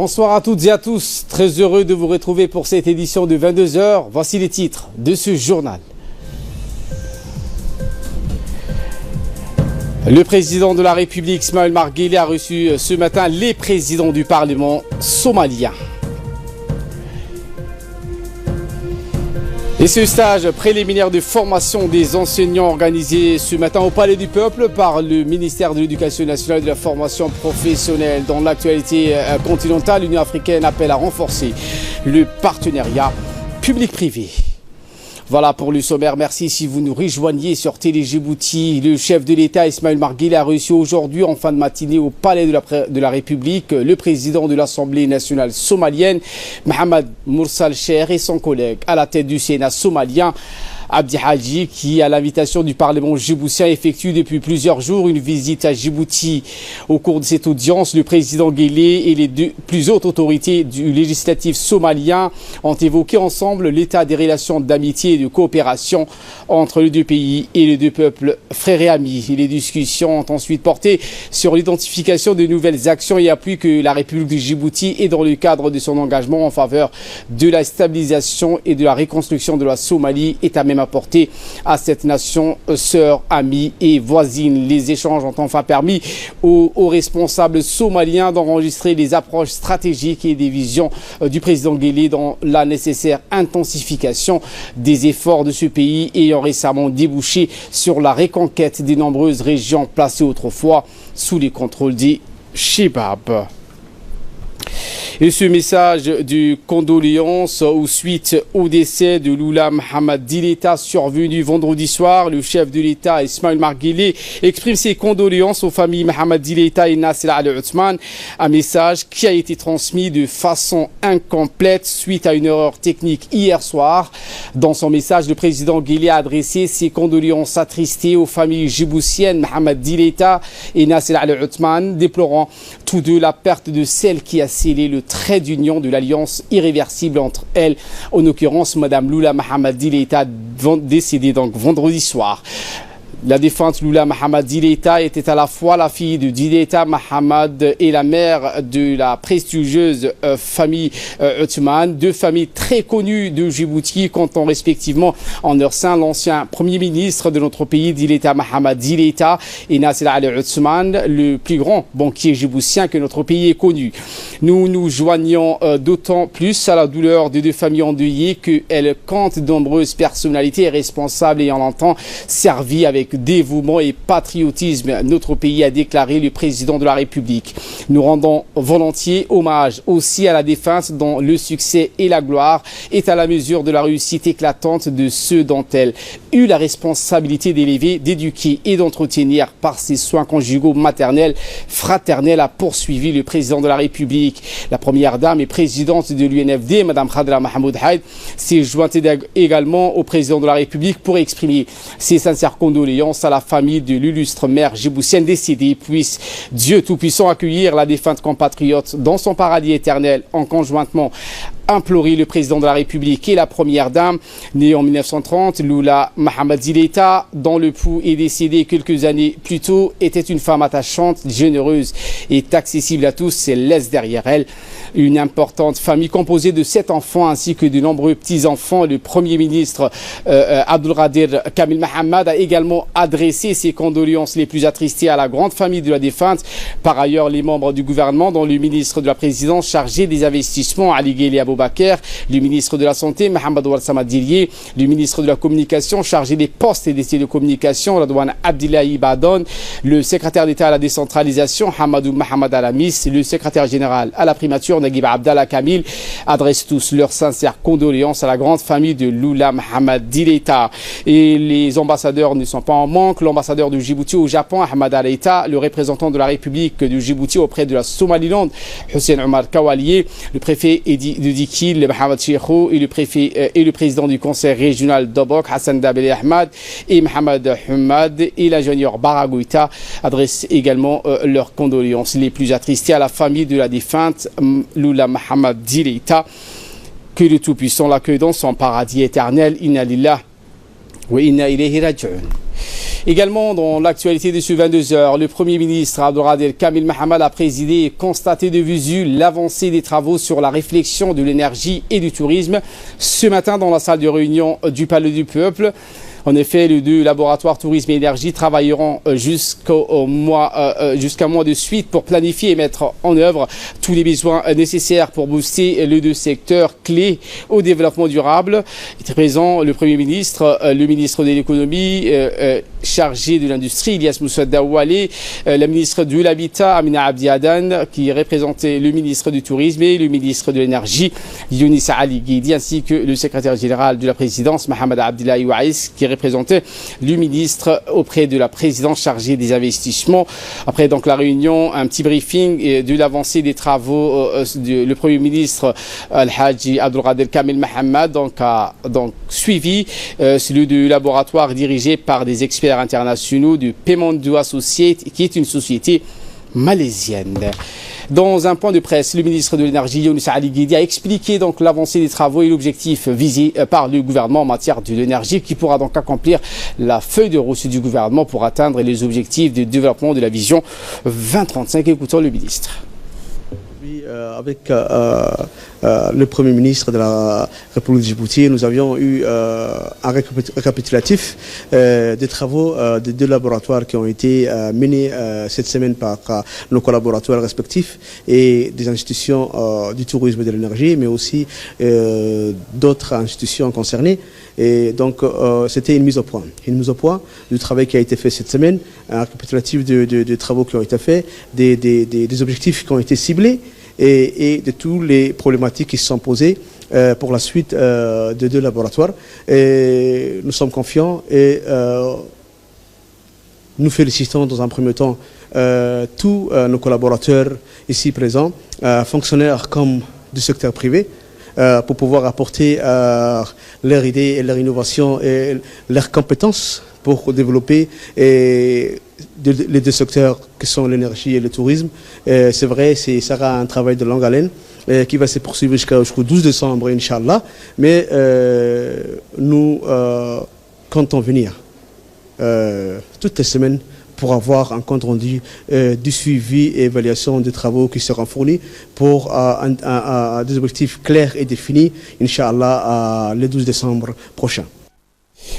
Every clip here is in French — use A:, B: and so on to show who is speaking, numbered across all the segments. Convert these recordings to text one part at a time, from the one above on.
A: Bonsoir à toutes et à tous, très heureux de vous retrouver pour cette édition de 22 h. Voici les titres de ce journal. Le président de la République, Ismaël Omar Guelleh, a reçu ce matin les présidents du Parlement somalien. Et ce stage préliminaire de formation des enseignants organisé ce matin au Palais du Peuple par le ministère de l'Éducation nationale et de la formation professionnelle. Dans l'actualité continentale, l'Union africaine appelle à renforcer le partenariat public-privé. Voilà pour le sommaire. Merci si vous nous rejoignez sur Télé Djibouti. Le chef de l'État, Ismaël Omar Guelleh, a reçu aujourd'hui en fin de matinée au Palais de la République le président de l'Assemblée nationale somalienne, Mohamed Mursal Cheikh, et son collègue à la tête du Sénat somalien, Abdi Haji, qui, à l'invitation du Parlement djiboutien, effectue depuis plusieurs jours une visite à Djibouti. Au cours de cette audience, le président Guelleh et les plus hautes autorités du législatif somalien ont évoqué ensemble l'état des relations d'amitié et de coopération entre les deux pays et les deux peuples frères et amis. Et les discussions ont ensuite porté sur l'identification de nouvelles actions et appuis que la République de Djibouti est dans le cadre de son engagement en faveur de la stabilisation et de la reconstruction de la Somalie, est à même apporté à cette nation sœur, amie et voisine. Les échanges ont enfin permis aux responsables somaliens d'enregistrer les approches stratégiques et des visions du président Guelleh dans la nécessaire intensification des efforts de ce pays ayant récemment débouché sur la reconquête des nombreuses régions placées autrefois sous les contrôles des Chebab. Et ce message de condoléances suite au décès de Lula Mohamed Dileta survenu vendredi soir, le chef de l'État Ismaël Omar Guelleh exprime ses condoléances aux familles Mohamed Dileta et Nasser Al-Othman, un message qui a été transmis de façon incomplète suite à une erreur technique hier soir. Dans son message, le président Guelleh a adressé ses condoléances attristées aux familles djiboutiennes Mohamed Dileta et Nasser Al-Othman, déplorant tous deux la perte de celle qui a scellé le trait d'union de l'alliance irréversible entre elles, en l'occurrence Madame Lula Mohamed Dileta, décédée donc vendredi soir. La défunte Lula Mohamed Dileta était à la fois la fille de Dileta Mohamed et la mère de la prestigieuse famille Othman, deux familles très connues de Djibouti, comptant respectivement en leur sein l'ancien premier ministre de notre pays, Dileta Mohamed Dileta, et Nasser Al-Othman, le plus grand banquier djiboutien que notre pays ait connu. Nous nous joignons d'autant plus à la douleur des deux familles endeuillées qu'elles comptent de nombreuses personnalités responsables ayant longtemps servi avec dévouement et patriotisme notre pays, a déclaré le président de la République. Nous rendons volontiers hommage aussi à la défunte dont le succès et la gloire est à la mesure de la réussite éclatante de ceux dont elle eut la responsabilité d'élever, d'éduquer et d'entretenir par ses soins conjugaux, maternels, fraternels, a poursuivi le président de la République. La première dame et présidente de l'UNFD, Mme Khadra Mahmoud Haïd, s'est jointe également au président de la République pour exprimer ses sincères condoléances à la famille de l'illustre mère djiboutienne décédée. Puisse Dieu Tout-Puissant accueillir la défunte compatriote dans son paradis éternel, en conjointement imploré le président de la République et la première dame, née en 1930, Lula Mohamed Dileta, dont le pouls est décédé quelques années plus tôt, était une femme attachante, généreuse et accessible à tous. Elle laisse derrière elle une importante famille composée de 7 enfants ainsi que de nombreux petits-enfants. Le Premier ministre Abdulkadir Kamil Mohamed a également adressé ses condoléances les plus attristées à la grande famille de la défunte. Par ailleurs, les membres du gouvernement, dont le ministre de la Présidence chargé des investissements, Ali Guelleh Aboubaker, le ministre de la Santé, Mohamed Ouarsama Dirie, le ministre de la Communication chargé des postes et des télécommunications, Radouane Abdillahi Badon, le secrétaire d'État à la décentralisation, Hamadou Mohamed Alamis, le secrétaire général à la primature, Naguib Abdallah Kamil, adressent tous leurs sincères condoléances à la grande famille de Lula Mohamed Dileta. Et les ambassadeurs ne sont pas en manque. L'ambassadeur de Djibouti au Japon, Ahmad Al-Eita, le représentant de la République de Djibouti auprès de la Somaliland, Hussein Omar Kawalié, le préfet de Dikil, Mohamed Cheikhou, et le président du conseil régional d'Obok, Hassan Dabeli Ahmad, et Mohamed Hamad, et l'ingénieur Baragouita adressent également leurs condoléances les plus attristées à la famille de la défunte Lula Mohamed Dileta. Que le Tout-Puissant l'accueille dans son paradis éternel. Inna lillah wa inna ilayhi raji'un. Également, dans l'actualité de ce 22h, le Premier ministre Abdelkader Kamil Mahamat a présidé et constaté de visu l'avancée des travaux sur la réflexion de l'énergie et du tourisme ce matin dans la salle de réunion du Palais du Peuple. En effet, les deux laboratoires tourisme et énergie travailleront jusqu'à un mois de suite pour planifier et mettre en œuvre tous les besoins nécessaires pour booster les deux secteurs clés au développement durable. Était présent le Premier ministre, le ministre de l'économie, chargé de l'industrie, Ilyas Moussa Daoualé, la ministre de l'Habitat, Amina Abdi Adan, qui représentait le ministre du Tourisme et le ministre de l'Énergie, Younis Ali Guidi, ainsi que le secrétaire général de la présidence, Mohamed Abdillahi Ouaïs, qui représentait le ministre auprès de la présidence chargée des investissements. Après donc la réunion, un petit briefing de l'avancée des travaux, le Premier ministre Al-Haji Abdelkader Kamil Mahamat a suivi celui du laboratoire dirigé par des experts internationaux du Pemondo Associates, qui est une société malaisienne. Dans un point de presse, le ministre de l'Énergie, Younis Ali Guidi, a expliqué donc l'avancée des travaux et l'objectif visé par le gouvernement en matière de l'énergie, qui pourra donc accomplir la feuille de route du gouvernement pour atteindre les objectifs de développement de la vision 2035. Écoutons le ministre.
B: Avec le Premier ministre de la République de Djibouti, nous avions eu un récapitulatif des travaux des deux laboratoires qui ont été menés cette semaine par nos collaborateurs respectifs et des institutions du tourisme et de l'énergie, mais aussi d'autres institutions concernées. Et donc, c'était une mise au point du travail qui a été fait cette semaine, un récapitulatif de travaux qui ont été faits, des objectifs qui ont été ciblés, et de toutes les problématiques qui se sont posées pour la suite de deux laboratoires. Et nous sommes confiants et nous félicitons dans un premier temps tous nos collaborateurs ici présents, fonctionnaires comme du secteur privé, pour pouvoir apporter leurs idées et leur innovation et leurs compétences pour développer les deux secteurs qui sont l'énergie et le tourisme. C'est vrai, ça sera un travail de longue haleine qui va se poursuivre jusqu'au 12 décembre, Inch'Allah. Mais nous comptons venir toutes les semaines pour avoir un compte rendu du suivi et évaluation des travaux qui seront fournis pour des objectifs clairs et définis, Inch'Allah, le 12 décembre prochain.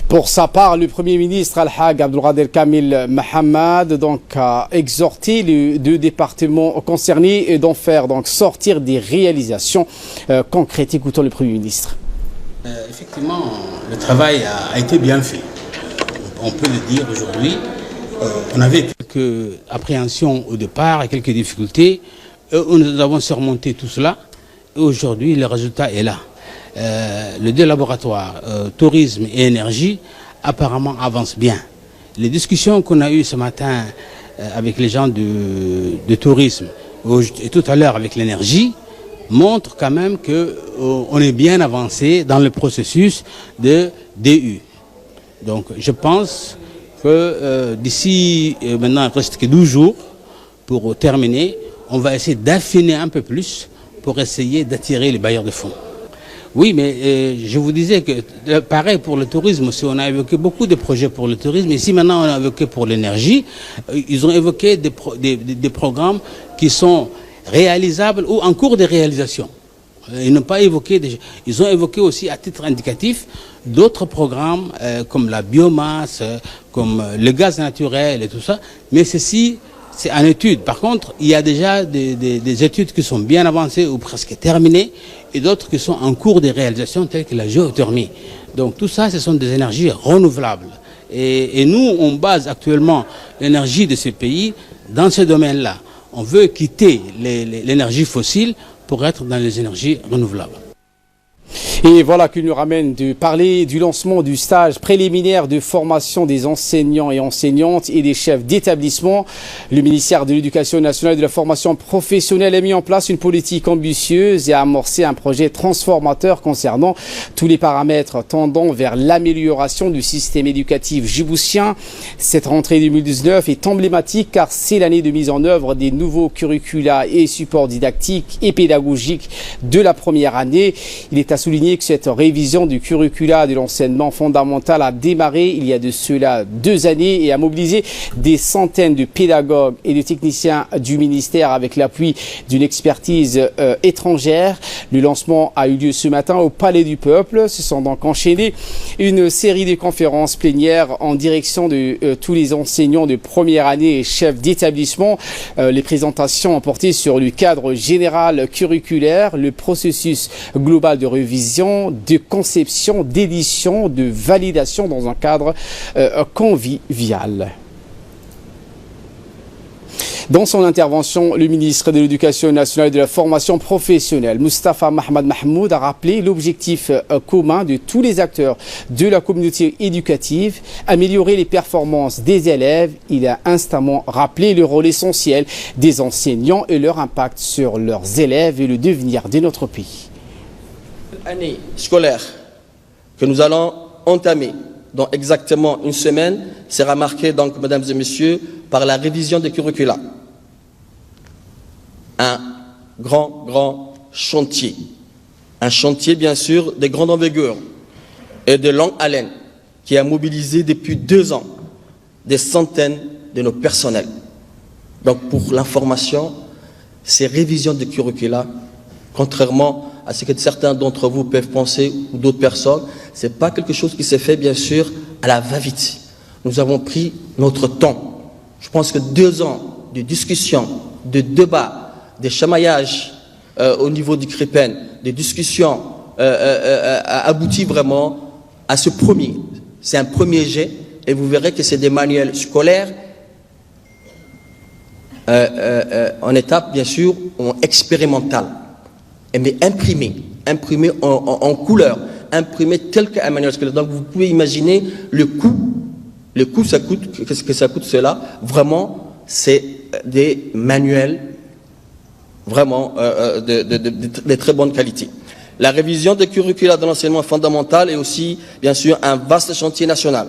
A: Pour sa part, le Premier ministre Al-Haj Abdelkader Kamil Mahamat a exhorté les deux départements concernés d'en faire sortir des réalisations concrètes. Écoutons le Premier ministre.
C: Effectivement, le travail a été bien fait. On peut le dire aujourd'hui. On avait quelques appréhensions au départ et quelques difficultés. Nous avons surmonté tout cela. Et aujourd'hui, le résultat est là. Les deux laboratoires, tourisme et énergie, apparemment avancent bien. Les discussions qu'on a eues ce matin avec les gens de tourisme et tout à l'heure avec l'énergie montrent quand même qu'on est bien avancé dans le processus de DU. Donc je pense que d'ici maintenant, il ne reste que 12 jours pour terminer. On va essayer d'affiner un peu plus pour essayer d'attirer les bailleurs de fonds. Oui, mais je vous disais que pareil pour le tourisme aussi, on a évoqué beaucoup de projets pour le tourisme. Ici maintenant, on a évoqué pour l'énergie. Ils ont évoqué des programmes qui sont réalisables ou en cours de réalisation. Ils n'ont pas évoqué, ils ont évoqué aussi à titre indicatif d'autres programmes comme la biomasse, comme le gaz naturel et tout ça. Mais ceci, c'est en étude. Par contre, il y a déjà des études qui sont bien avancées ou presque terminées et d'autres qui sont en cours de réalisation telles que la géothermie. Donc tout ça, ce sont des énergies renouvelables. Et nous, on base actuellement l'énergie de ces pays dans ce domaine-là. On veut quitter l'énergie fossile pour être dans les énergies renouvelables.
A: Et voilà qui nous ramène de parler du lancement du stage préliminaire de formation des enseignants et enseignantes et des chefs d'établissement. Le ministère de l'Éducation nationale et de la formation professionnelle a mis en place une politique ambitieuse et a amorcé un projet transformateur concernant tous les paramètres tendant vers l'amélioration du système éducatif djiboutien. Cette rentrée 2019 est emblématique car c'est l'année de mise en œuvre des nouveaux curricula et supports didactiques et pédagogiques de la première année. Il est à souligner souligné que cette révision du curricula de l'enseignement fondamental a démarré il y a de cela 2 années et a mobilisé des centaines de pédagogues et de techniciens du ministère avec l'appui d'une expertise étrangère. Le lancement a eu lieu ce matin au Palais du Peuple. Se sont donc enchaînées une série de conférences plénières en direction de tous les enseignants de première année et chefs d'établissement. Les présentations ont porté sur le cadre général curriculaire, le processus global de révision, de conception, d'édition, de validation dans un cadre convivial. Dans son intervention, le ministre de l'Éducation nationale et de la formation professionnelle, Moustapha Mohamed Mahmoud, a rappelé l'objectif commun de tous les acteurs de la communauté éducative, améliorer les performances des élèves. Il a instamment rappelé le rôle essentiel des enseignants et leur impact sur leurs élèves et le devenir de notre pays.
D: L'année scolaire que nous allons entamer dans exactement une semaine sera marquée, donc, mesdames et messieurs, par la révision des curricula. Un grand chantier. Un chantier, bien sûr, de grande envergure et de longue haleine qui a mobilisé depuis 2 ans des centaines de nos personnels. Donc, pour l'information, ces révisions de curricula, contrairement à ce que certains d'entre vous peuvent penser ou d'autres personnes, ce n'est pas quelque chose qui s'est fait, bien sûr, à la va-vite. Nous avons pris notre temps. Je pense que 2 ans de discussion, de débat, des chamaillages au niveau du CRIPEN, des discussions aboutit vraiment à ce premier. C'est un premier jet et vous verrez que c'est des manuels scolaires en étape, bien sûr, expérimentale, mais imprimés en couleur, imprimés tel qu'un manuel scolaire. Donc vous pouvez imaginer le coût, ça coûte, qu'est-ce que ça coûte cela? Vraiment, c'est des manuels vraiment de très bonne qualité. La révision des curricula de l'enseignement fondamental est aussi, bien sûr, un vaste chantier national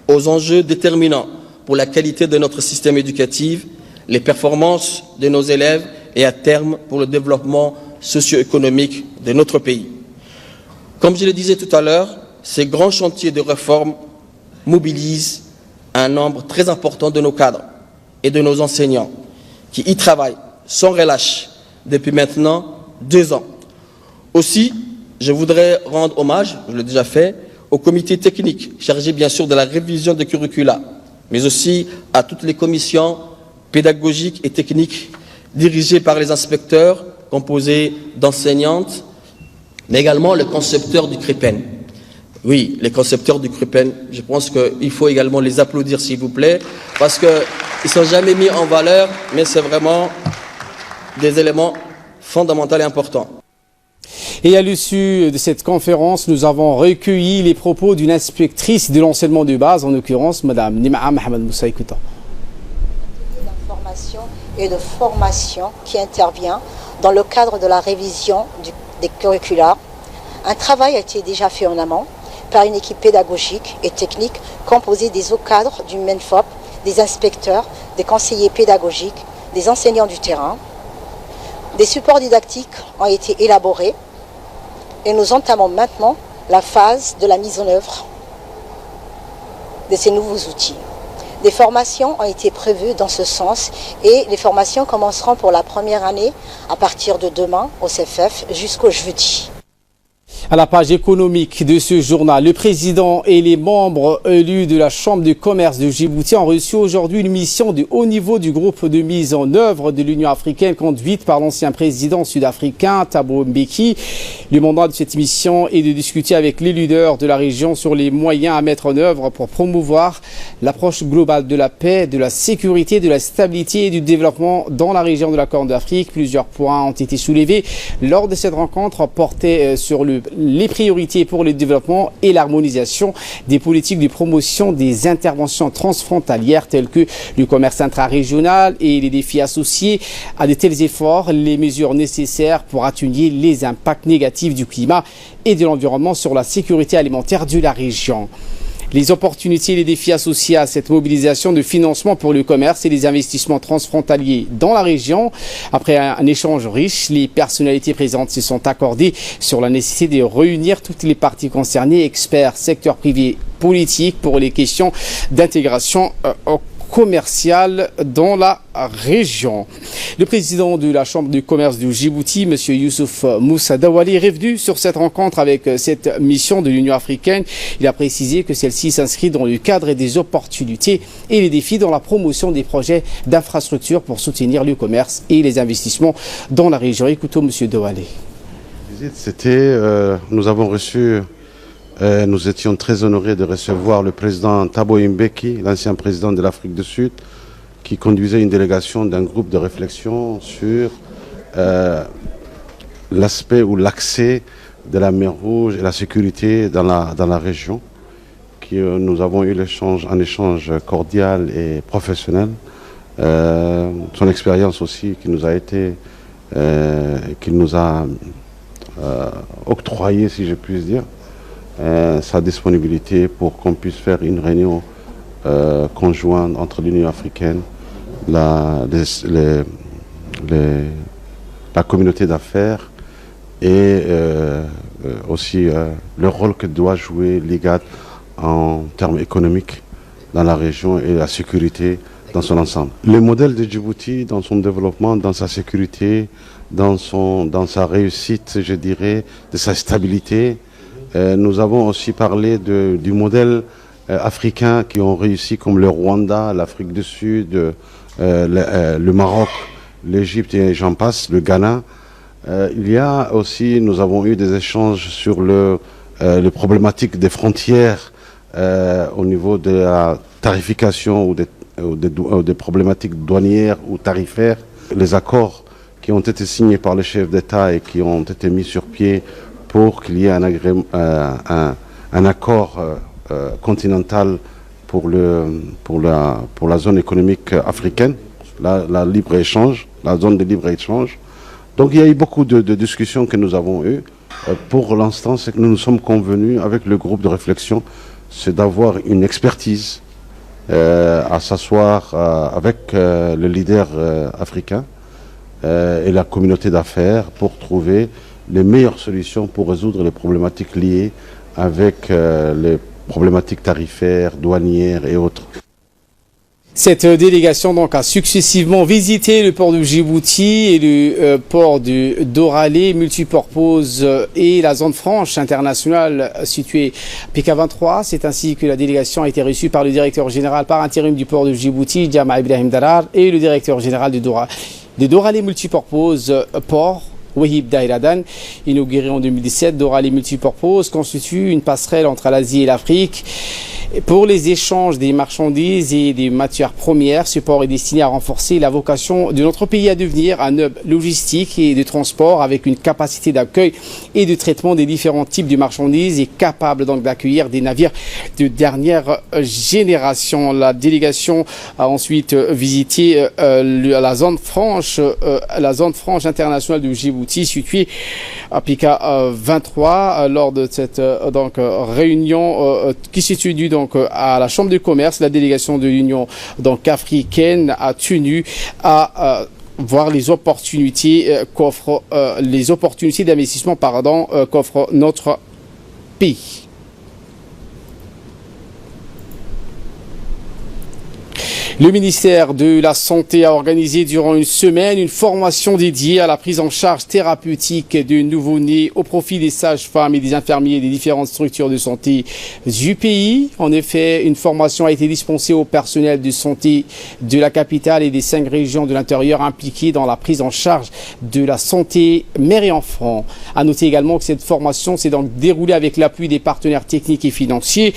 D: aux enjeux déterminants pour la qualité de notre système éducatif, les performances de nos élèves et à terme pour le développement socio-économique de notre pays. Comme je le disais tout à l'heure, ces grands chantiers de réforme mobilisent un nombre très important de nos cadres et de nos enseignants qui y travaillent sans relâche depuis maintenant 2 ans. Aussi, je voudrais rendre hommage, je l'ai déjà fait, au comité technique chargé bien sûr de la révision des curricula, mais aussi à toutes les commissions pédagogiques et techniques dirigées par les inspecteurs, composées d'enseignantes, mais également le concepteur du CRIPEN. Oui, les concepteurs du CRIPEN, je pense qu'il faut également les applaudir s'il vous plaît, parce qu'ils ne sont jamais mis en valeur, mais c'est vraiment des éléments fondamentaux et importants.
A: Et à l'issue de cette conférence, nous avons recueilli les propos d'une inspectrice de l'enseignement de base, en l'occurrence Mme Nimaa Mohamed Moussa. Écoutons.
E: D'information et de formation qui intervient dans le cadre de la révision des curricula. Un travail a été déjà fait en amont par une équipe pédagogique et technique composée des hauts cadres du MENFOP, des inspecteurs, des conseillers pédagogiques, des enseignants du terrain. Des supports didactiques ont été élaborés et nous entamons maintenant la phase de la mise en œuvre de ces nouveaux outils. Des formations ont été prévues dans ce sens et les formations commenceront pour la première année à partir de demain au CFF jusqu'au jeudi.
A: À la page économique de ce journal, le président et les membres élus de la Chambre de commerce de Djibouti ont reçu aujourd'hui une mission de haut niveau du groupe de mise en œuvre de l'Union africaine conduite par l'ancien président sud-africain Thabo Mbeki. Le mandat de cette mission est de discuter avec les leaders de la région sur les moyens à mettre en œuvre pour promouvoir l'approche globale de la paix, de la sécurité, de la stabilité et du développement dans la région de la Corne d'Afrique. Plusieurs points ont été soulevés lors de cette rencontre portée sur les priorités pour le développement et l'harmonisation des politiques de promotion des interventions transfrontalières telles que le commerce intra-régional et les défis associés à de tels efforts, les mesures nécessaires pour atténuer les impacts négatifs du climat et de l'environnement sur la sécurité alimentaire de la région. les opportunités et les défis associés à cette mobilisation de financement pour le commerce et les investissements transfrontaliers dans la région. Après un échange riche, les personnalités présentes se sont accordées sur la nécessité de réunir toutes les parties concernées, experts, secteur privé, politique, pour les questions d'intégration commerciale dans la région. Le président de la Chambre du commerce de Djibouti, M. Youssouf Moussa Dawali, est revenu sur cette rencontre avec cette mission de l'Union africaine. Il a précisé que celle-ci s'inscrit dans le cadre des opportunités et les défis dans la promotion des projets d'infrastructure pour soutenir le commerce et les investissements dans la région. Écoutons M. Dawali.
F: Nous avons reçu, nous étions très honorés de recevoir le président Thabo Mbeki, l'ancien président de l'Afrique du Sud, qui conduisait une délégation d'un groupe de réflexion sur l'aspect ou l'accès de la mer Rouge et la sécurité dans la région. Nous avons eu un échange cordial et professionnel. Son expérience aussi qui nous a octroyé, si je puis dire, sa disponibilité pour qu'on puisse faire une réunion conjointe entre l'Union africaine, la communauté d'affaires et aussi le rôle que doit jouer l'IGAD en termes économiques dans la région et la sécurité dans son ensemble. Le modèle de Djibouti, dans son développement, dans sa sécurité, dans sa réussite, je dirais, de sa stabilité. Nous avons aussi parlé du modèle africain qui ont réussi, comme le Rwanda, l'Afrique du Sud, le Maroc, l'Égypte et j'en passe, le Ghana. Nous avons eu des échanges sur les problématiques des frontières au niveau de la tarification ou des problématiques douanières ou tarifaires. Les accords qui ont été signés par les chefs d'État et qui ont été mis sur pied pour qu'il y ait un accord continental pour la zone économique africaine, la zone de libre-échange. Donc il y a eu beaucoup de discussions que nous avons eues. Pour l'instant, c'est que nous nous sommes convenus avec le groupe de réflexion, c'est d'avoir une expertise à s'asseoir avec le leader africain et la communauté d'affaires pour trouver les meilleures solutions pour résoudre les problématiques liées avec les problématiques tarifaires, douanières et autres.
A: Cette délégation donc a successivement visité le port de Djibouti et le port de Doralé, multipurpose et la zone franche internationale située PK23. C'est ainsi que la délégation a été reçue par le directeur général par intérim du port de Djibouti, Jama Ibrahim Darar, et le directeur général de Doralé multipurpose port, Wahib Dairadan. Inauguré en 2017, Doralé multipurpose constitue une passerelle entre l'Asie et l'Afrique. Pour les échanges des marchandises et des matières premières, ce port est destiné à renforcer la vocation de notre pays à devenir un hub logistique et de transport avec une capacité d'accueil et de traitement des différents types de marchandises et capable donc d'accueillir des navires de dernière génération. La délégation a ensuite visité la zone franche internationale de Djibouti située à Pika 23 lors de cette réunion qui s'est tenue à la Chambre de commerce. La délégation de l'Union africaine a tenu à voir les opportunités qu'offre d'investissement qu'offre notre pays. Le ministère de la Santé a organisé durant une semaine une formation dédiée à la prise en charge thérapeutique de nouveau-nés au profit des sages-femmes et des infirmiers des différentes structures de santé du pays. En effet, une formation a été dispensée au personnel de santé de la capitale et des 5 régions de l'intérieur impliquées dans la prise en charge de la santé mère et enfant. À noter également que cette formation s'est donc déroulée avec l'appui des partenaires techniques et financiers.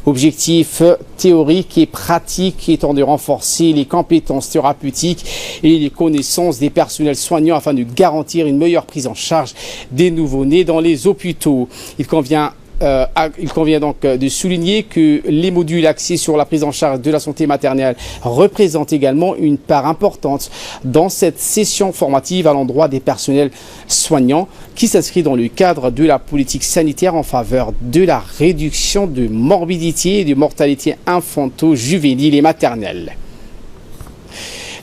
A: Objectif théorique et pratique étant de renforcer les compétences thérapeutiques et les connaissances des personnels soignants afin de garantir une meilleure prise en charge des nouveau-nés dans les hôpitaux. Il convient il convient donc de souligner que les modules axés sur la prise en charge de la santé maternelle représentent également une part importante dans cette session formative à l'endroit des personnels soignants qui s'inscrit dans le cadre de la politique sanitaire en faveur de la réduction de morbidité et de mortalité infanto-juvénile et maternelle.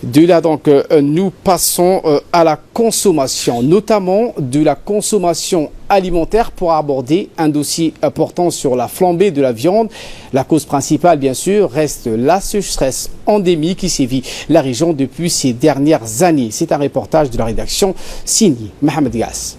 A: De là donc, nous passons à la consommation, notamment de la consommation alimentaire pour aborder un dossier portant sur la flambée de la viande. La cause principale, bien sûr, reste la sécheresse endémique qui sévit la région depuis ces dernières années. C'est un reportage de la rédaction signé Mohamed Gass.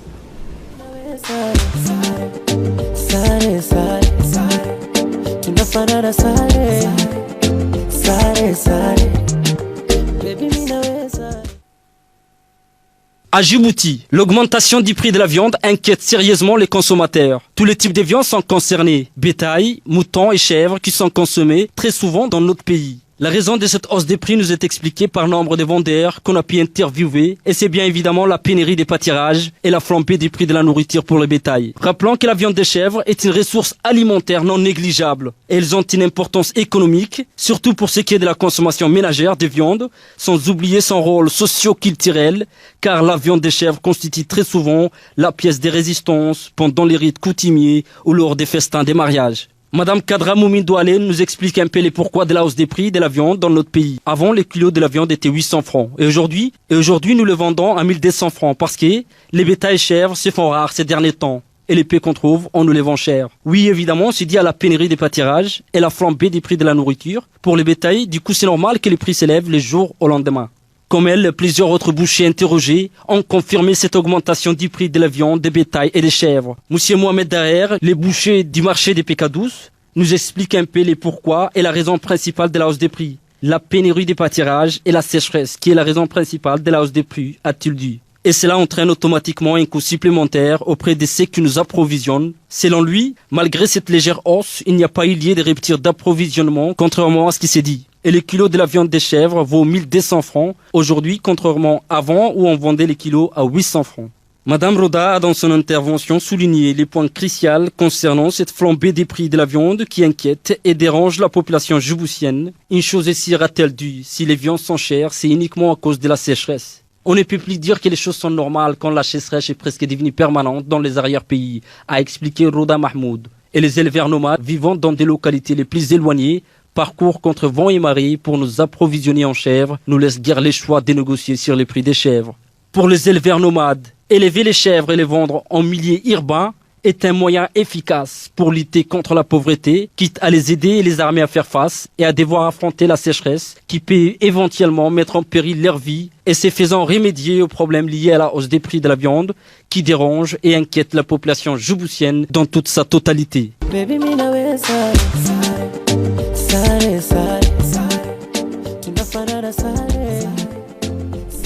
G: À Djibouti, l'augmentation du prix de la viande inquiète sérieusement les consommateurs. Tous les types de viandes sont concernés, bétail, moutons et chèvres qui sont consommés très souvent dans notre pays. La raison de cette hausse des prix nous est expliquée par nombre de vendeurs qu'on a pu interviewer et c'est bien évidemment la pénurie des pâturages et la flambée des prix de la nourriture pour le bétail. Rappelons que la viande de chèvre est une ressource alimentaire non négligeable et elles ont une importance économique, surtout pour ce qui est de la consommation ménagère de viande, sans oublier son rôle socio-culturel, car la viande de chèvre constitue très souvent la pièce de résistance pendant les rites coutumiers ou lors des festins des mariages. Madame Kadra Moumine Doualé nous explique un peu les pourquoi de la hausse des prix de la viande dans notre pays. Avant, les kilos de la viande étaient 800 francs. Et aujourd'hui, nous le vendons à 1200 francs parce que les bétails chèvres se font rares ces derniers temps. Et les paix qu'on trouve, on nous les vend cher. Oui, évidemment, c'est dû à la pénurie des pâturages et la flambée des prix de la nourriture. Pour les bétails, du coup, c'est normal que les prix s'élèvent les jours au lendemain. Comme elle, plusieurs autres bouchers interrogés ont confirmé cette augmentation du prix de la viande, des bétails et des chèvres. Monsieur Mohamed Daher, les bouchers du marché des PK12, nous explique un peu les pourquoi et la raison principale de la hausse des prix. La pénurie des pâturages et la sécheresse qui est la raison principale de la hausse des prix, a-t-il dit. Et cela entraîne automatiquement un coût supplémentaire auprès de ceux qui nous approvisionnent. Selon lui, malgré cette légère hausse, il n'y a pas eu lieu de rupture d'approvisionnement, contrairement à ce qui s'est dit. Et le kilo de la viande des chèvres vaut 1200 francs aujourd'hui, contrairement à avant où on vendait les kilos à 800 francs. Madame Roda a dans son intervention souligné les points cruciaux concernant cette flambée des prix de la viande qui inquiète et dérange la population djiboutienne. Une chose est sûre, a-t-elle dit, si les viandes sont chères, c'est uniquement à cause de la sécheresse. On ne peut plus dire que les choses sont normales quand la sécheresse est presque devenue permanente dans les arrière-pays, a expliqué Roda Mahmoud. Et les éleveurs nomades vivant dans des localités les plus éloignées parcourent contre vent et marée pour nous approvisionner en chèvres, nous laisse guère les choix de négocier sur les prix des chèvres. Pour les éleveurs nomades, élever les chèvres et les vendre en milieu urbain est un moyen efficace pour lutter contre la pauvreté, quitte à les aider et les armer à faire face et à devoir affronter la sécheresse qui peut éventuellement mettre en péril leur vie et se faisant remédier aux problèmes liés à la hausse des prix de la viande qui dérange et inquiète la population djiboutienne dans toute sa totalité.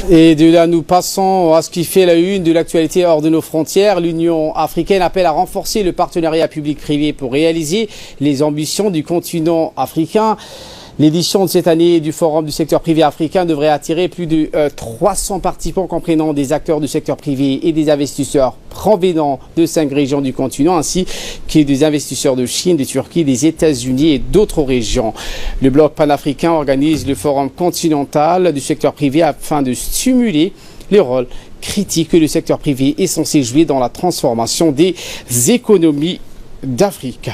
A: Et de là, nous passons à ce qui fait la une de l'actualité hors de nos frontières. L'Union africaine appelle à renforcer le partenariat public-privé pour réaliser les ambitions du continent africain. L'édition de cette année du Forum du secteur privé africain devrait attirer plus de 300 participants comprenant des acteurs du secteur privé et des investisseurs provenant de 5 régions du continent ainsi que des investisseurs de Chine, de Turquie, des États-Unis et d'autres régions. Le bloc panafricain organise le Forum continental du secteur privé afin de stimuler le rôle critique que le secteur privé est censé jouer dans la transformation des économies d'Afrique.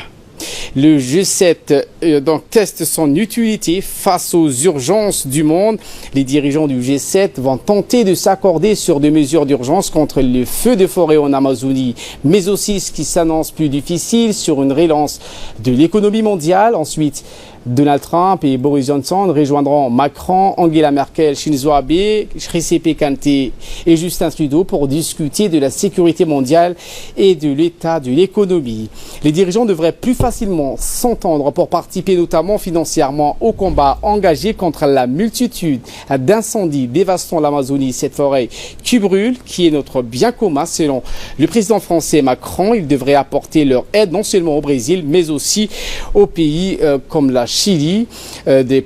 A: Le G7 donc teste son utilité face aux urgences du monde. Les dirigeants du G7 vont tenter de s'accorder sur des mesures d'urgence contre le feu de forêt en Amazonie, mais aussi ce qui s'annonce plus difficile sur une relance de l'économie mondiale. Ensuite, Donald Trump et Boris Johnson rejoindront Macron, Angela Merkel, Shinzo Abe, Giuseppe Conte et Justin Trudeau pour discuter de la sécurité mondiale et de l'état de l'économie. Les dirigeants devraient plus facilement s'entendre pour participer notamment financièrement au combat engagé contre la multitude d'incendies dévastant l'Amazonie, cette forêt qui brûle, qui est notre bien commun selon le président français Macron. Ils devraient apporter leur aide non seulement au Brésil mais aussi aux pays comme la Chili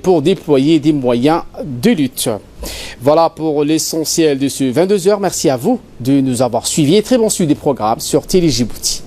A: pour déployer des moyens de lutte. Voilà pour l'essentiel de ce 22h. Merci à vous de nous avoir suivis et très bon suivi des programmes sur Télé Djibouti.